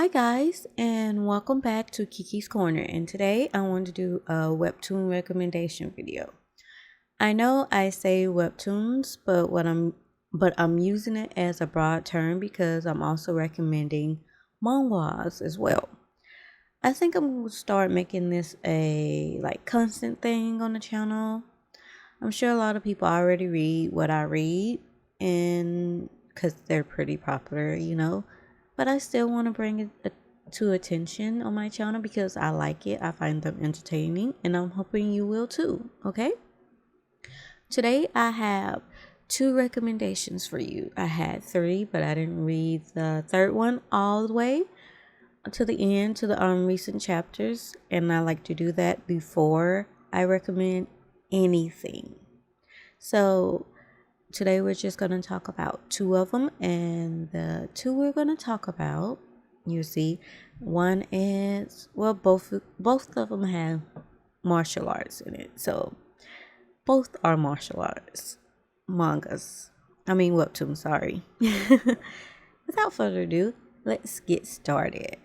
Hi guys, and welcome back to Kiki's Corner. And today I want to do a webtoon recommendation video. I know I say webtoons, but I'm using it as a broad term because I'm also recommending manhwas as well. I think I'm going to start making this a constant thing on the channel. I'm sure a lot of people already read what I read, and because they're pretty popular. But I still want to bring it to attention on my channel because I like it. I find them entertaining, and I'm hoping you will too. Okay. Today I have two recommendations for you. I had three, but I didn't read the third one all the way to the end, to the recent chapters, and I like to do that before I recommend anything. So today we're just going to talk about two of them, and the two we're going to talk about, you see, one is, well, both of them have martial arts in it. So both are martial arts mangas. I mean webtoon, sorry. Without further ado, let's get started.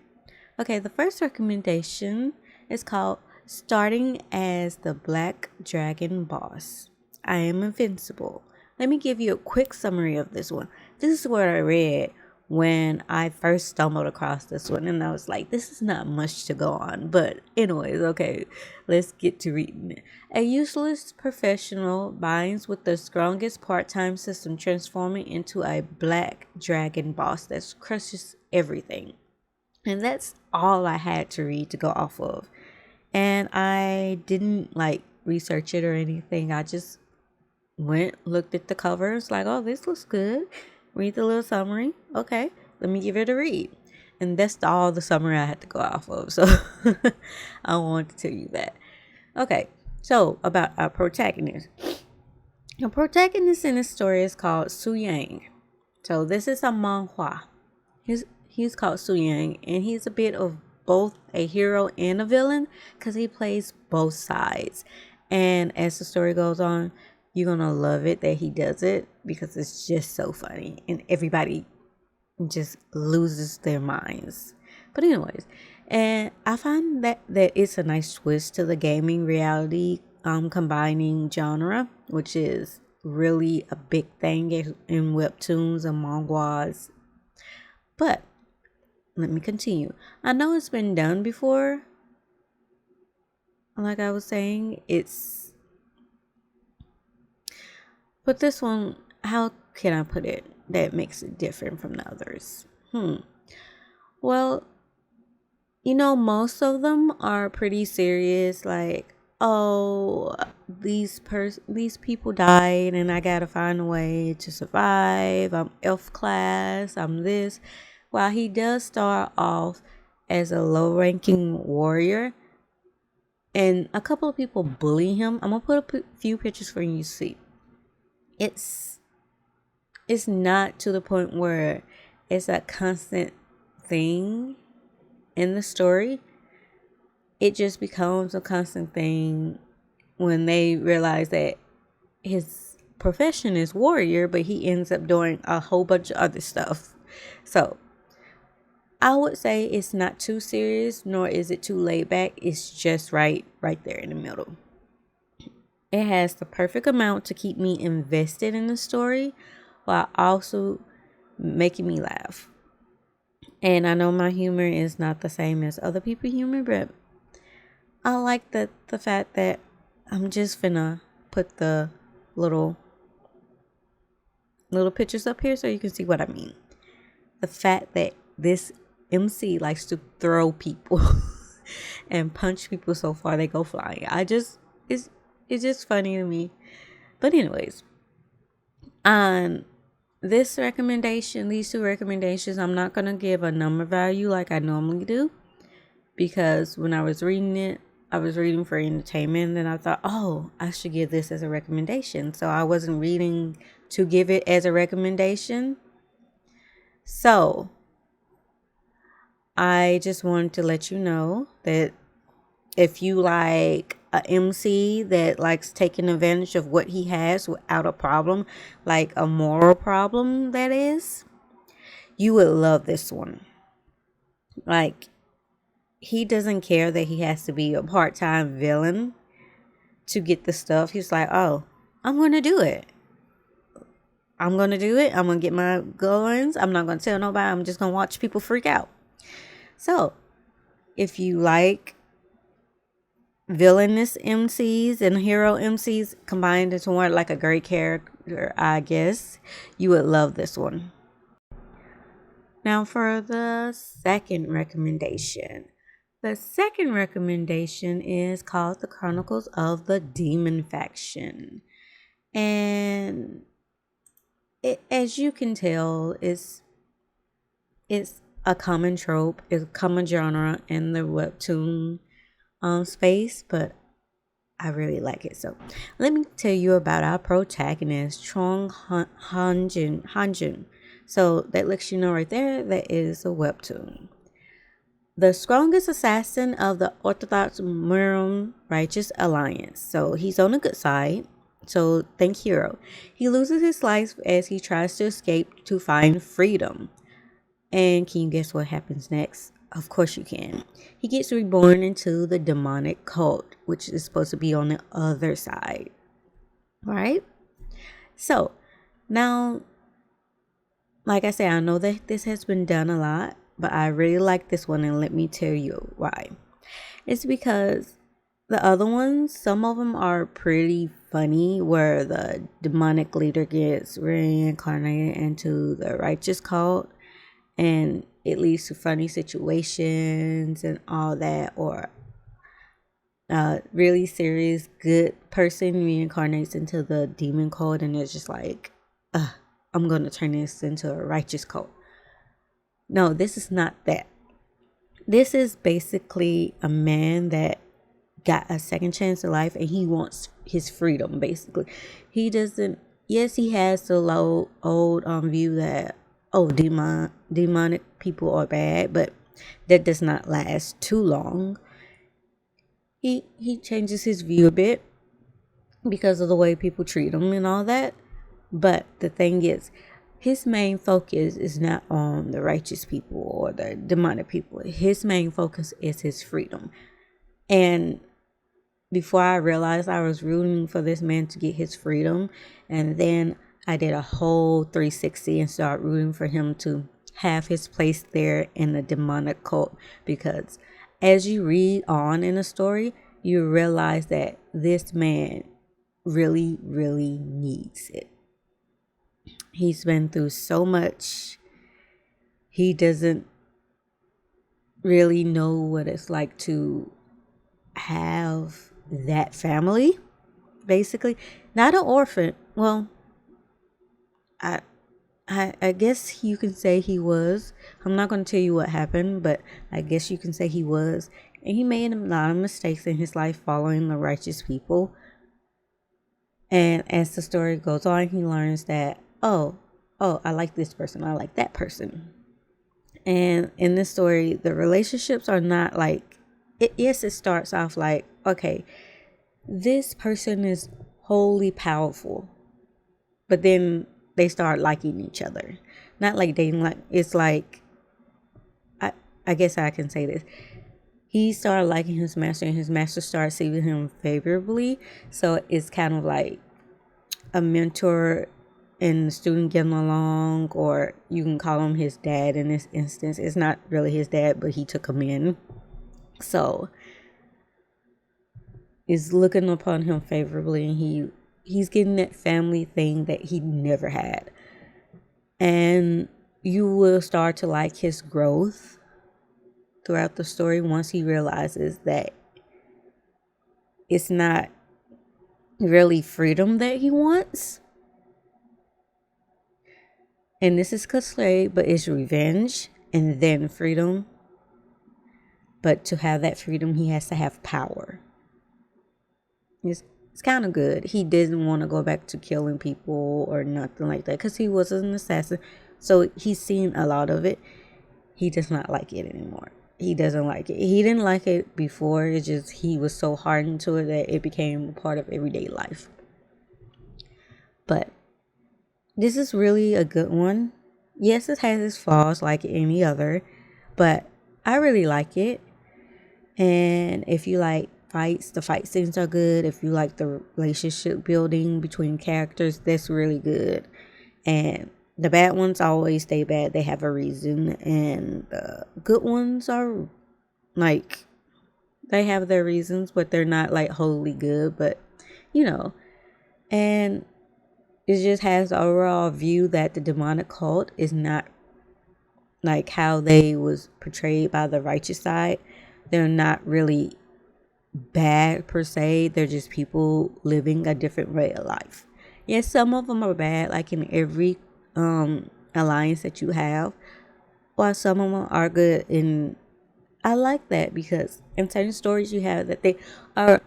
Okay, the first recommendation is called Starting as the Black Dragon Boss. I am invincible. Let me give you a quick summary of this one. This is what I read when I first stumbled across this one, and I was like, this is not much to go on. But anyways, okay, let's get to reading it. A useless professional binds with the strongest part-time system, transforming into a black dragon boss that crushes everything. And that's all I had to read to go off of. And I didn't research it or anything. I just looked at the cover. It's like, oh, this looks good. Read the little summary. Okay, let me give it a read. And that's all the summary I had to go off of. So I want to tell you that. Okay, so about our protagonist. The protagonist in this story is called Su Yang. So this is a manhwa. He's called Su Yang, and he's a bit of both a hero and a villain because he plays both sides. And as the story goes on, you're gonna love it that he does it because it's just so funny, and everybody just loses their minds. But anyways, and I find that it's a nice twist to the gaming reality combining genre, which is really a big thing in webtoons and manhwas. But let me continue. I know it's been done before. Like I was saying, but this one, how can I put it that makes it different from the others? Well, most of them are pretty serious, like, oh, these people died and I gotta find a way to survive. I'm F class, I'm this. While he does start off as a low-ranking warrior, and a couple of people bully him. I'm gonna put a few pictures for you to see. It's not to the point where it's a constant thing in the story. It just becomes a constant thing when they realize that his profession is warrior, but he ends up doing a whole bunch of other stuff. So I would say it's not too serious, nor is it too laid back. It's just right there in the middle. It has the perfect amount to keep me invested in the story while also making me laugh. And I know my humor is not the same as other people's humor, but I like the fact that I'm just finna put the little pictures up here so you can see what I mean. The fact that this MC likes to throw people and punch people so far they go flying. It's just funny to me. But anyways, on these two recommendations, I'm not gonna give a number value like I normally do, because when I was reading it, I was reading for entertainment, and I thought, oh, I should give this as a recommendation. So I wasn't reading to give it as a recommendation. So I just wanted to let you know that if you like a MC that likes taking advantage of what he has without a problem, like a moral problem, that is, you would love this one. Like, he doesn't care that he has to be a part-time villain to get the stuff. He's like, oh, I'm going to do it. I'm going to do it. I'm going to get my guns. I'm not going to tell nobody. I'm just going to watch people freak out. So, if you like villainous MCs and hero MCs combined into one, like a great character, I guess, you would love this one. Now, for the second recommendation. The second recommendation is called The Chronicles of the Demon Faction. And as you can tell, it's a common trope, it's a common genre in the webtoon space, but I really like it. So let me tell you about our protagonist, Trong Hanjun. So that lets you know right there that is a webtoon. The strongest assassin of the Orthodox Muslim Righteous Alliance. So he's on the good side. So think hero. He loses his life as he tries to escape to find freedom. And can you guess what happens next? Of course you can. He gets reborn into the demonic cult, which is supposed to be on the other side. All right? So now, like I said, I know that this has been done a lot, but I really like this one, and let me tell you why. It's because the other ones, some of them are pretty funny, where the demonic leader gets reincarnated into the righteous cult, and it leads to funny situations and all that, or a really serious good person reincarnates into the demon cult, and it's just like, I'm going to turn this into a righteous cult. No, this is not that. This is basically a man that got a second chance in life, and he wants his freedom, basically. He doesn't, yes, he has the low old view that, oh, demonic people are bad, but that does not last too long. He changes his view a bit because of the way people treat him and all that. But the thing is, his main focus is not on the righteous people or the demonic people. His main focus is his freedom. And before I realized, I was rooting for this man to get his freedom. And then I did a whole 360 and started rooting for him to have his place there in the demonic cult. Because as you read on in the story, you realize that this man really, really needs it. He's been through so much. He doesn't really know what it's like to have that family, basically. Not an orphan. Well, I guess you can say he was. I'm not going to tell you what happened, but I guess you can say he was. And he made a lot of mistakes in his life following the righteous people. And as the story goes on, he learns that, oh, I like this person, I like that person. And in this story, the relationships are not like, yes, it starts off like, okay, this person is wholly powerful. But then they start liking each other. Not like dating, like, it's like, I guess I can say this. He started liking his master, and his master started seeing him favorably. So it's kind of like a mentor and the student getting along, or you can call him his dad in this instance. It's not really his dad, but he took him in. So is looking upon him favorably, and he's getting that family thing that he never had. And you will start to like his growth throughout the story once he realizes that it's not really freedom that he wants. And this is cliche, but it's revenge and then freedom. But to have that freedom, he has to have power. It's kind of good. He didn't want to go back to killing people or nothing like that, because he was an assassin. So he's seen a lot of it. He does not like it anymore. He doesn't like it. He didn't like it before. It's just he was so hardened to it that it became a part of everyday life. But this is really a good one. Yes, it has its flaws like any other, but I really like it. And if you like fights, the fight scenes are good. If you like the relationship building between characters, that's really good. And the bad ones always stay bad. They have a reason. And the good ones are like, they have their reasons, but they're not like wholly good. But, you know, and it just has the overall view that the demonic cult is not like how they was portrayed by the righteous side. They're not really bad per se. They're just people living a different way of life. Yes, some of them are bad, like in every alliance that you have, while some of them are good. And I like that because in certain stories you have that they are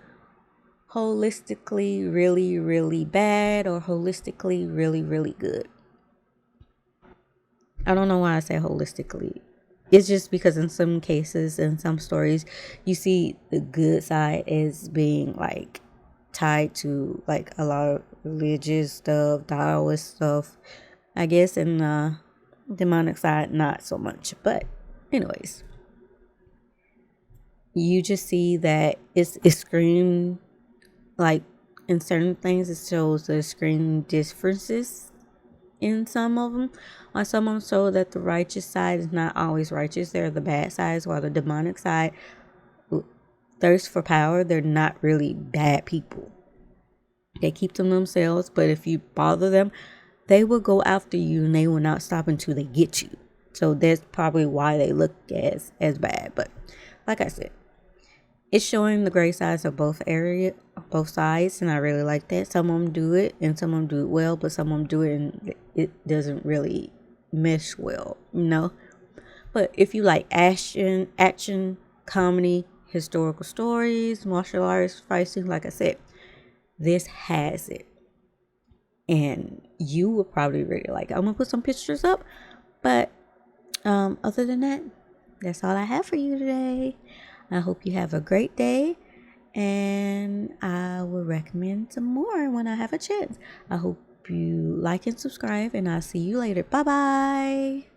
holistically really, really bad or holistically really, really good. I don't know why I say holistically. It's just because in some cases, in some stories, you see the good side as being like tied to like a lot of religious stuff, Taoist stuff. I guess in the demonic side, not so much. But, anyways, you just see that it's screen like in certain things it shows the screen differences in some of them. On some of them show that the righteous side is not always righteous. They're the bad sides, while the demonic side thirst for power. They're not really bad people. They keep to themselves, but if you bother them, they will go after you and they will not stop until they get you. So that's probably why they look as bad. But like I said, it's showing the gray sides of both sides, and I really like that. Some of them do it, and some of them do it well, but some of them do it and it doesn't really mesh well, you know. But if you like action, comedy, historical stories, martial arts, fighting, like I said, this has it, and you will probably really like it. I'm gonna put some pictures up, but other than that, that's all I have for you today. I hope you have a great day, and I will recommend some more when I have a chance. I hope you like and subscribe, and I'll see you later. Bye bye.